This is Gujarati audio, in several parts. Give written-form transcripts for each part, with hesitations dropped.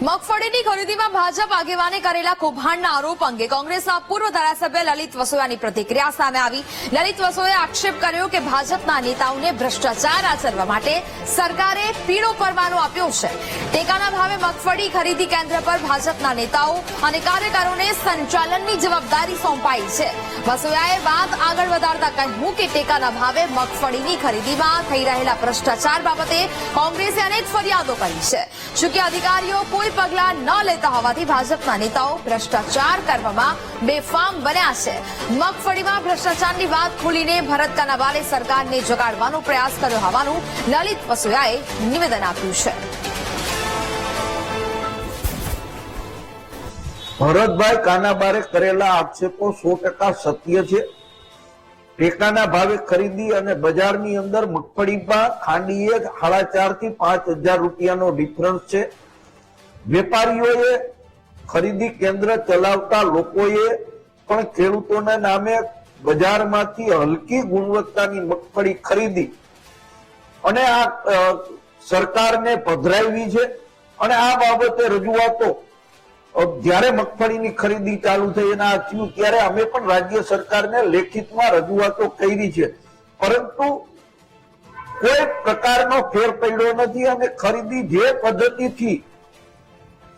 મગફળીની ખરીદીમાં ભાજપ આગેવાને કરેલા કૌભાંડના આરોપ અંગે કોંગ્રેસના પૂર્વ ધારાસભ્ય લલિત વસોયાની પ્રતિક્રિયા સામે આવી। લલિત વસોયાએ આક્ષેપ કર્યો કે ભાજપના નેતાઓને ભ્રષ્ટાચાર આચરવા માટે સરકારે પીળો પરવાનો આપ્યો છે। ટેકાના ભાવે મગફળી ખરીદી કેન્દ્ર પર ભાજપના નેતાઓ અને કાર્યકરોને સંચાલનની જવાબદારી સોંપાઈ છે। વસોયાએ વાત આગળ વધારતા કહ્યું કે ટેકાના ભાવે મગફળીની ખરીદીમાં થઈ રહેલા ભ્રષ્ટાચાર બાબતે કોંગ્રેસે અનેક ફરિયાદો કરી છે। જોકે અધિકારીઓ કોઈ પગલા ન લેતા હોવાથી ભાજપના નેતાઓ ભ્રષ્ટાચાર કરવામાં બેફામ બન્યા છે। મગફળીમાં ભ્રષ્ટાચારની વાત ખોલીને ભરત કાનાવાલે સરકારને જગાડવાનો પ્રયાસ કર્યો હોવાનું લલિત વસોયાએ નિવેદન આપ્યું છે। ભરતભાઈ કાનાબારે કરેલા આક્ષેપો 100% સત્ય છે। ટેકાના ભાવે ખરીદી અને બજારની અંદર મગફળીમાં ખાંડીએ 4.5 થી 5,000 રૂપિયાનો ડિફરન્સ છે। વેપારીઓએ ખરીદી કેન્દ્ર ચલાવતા લોકોએ પણ ખેડૂતોના નામે બજારમાંથી હલકી ગુણવત્તાની મગફળી ખરીદી અને આ સરકારને પધરાવી છે। અને આ બાબતે રજૂઆતો જ્યારે મગફળીની ખરીદી ચાલુ થઈ અને આ થયું ત્યારે અમે પણ રાજ્ય સરકારને લેખિતમાં રજૂઆતો કરી છે, પરંતુ કોઈ પ્રકારનો ફેર પડ્યો નથી। અને ખરીદી જે પદ્ધતિથી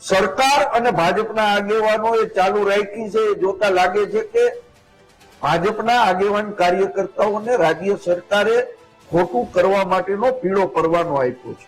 સરકાર અને ભાજપના આગેવાનોએ ચાલુ રાખી છે એ જોતા લાગે છે કે ભાજપના આગેવાન કાર્યકર્તાઓને રાજ્ય સરકારે ખોટું કરવા માટેનો પીળો પરવાનો આપ્યો છે।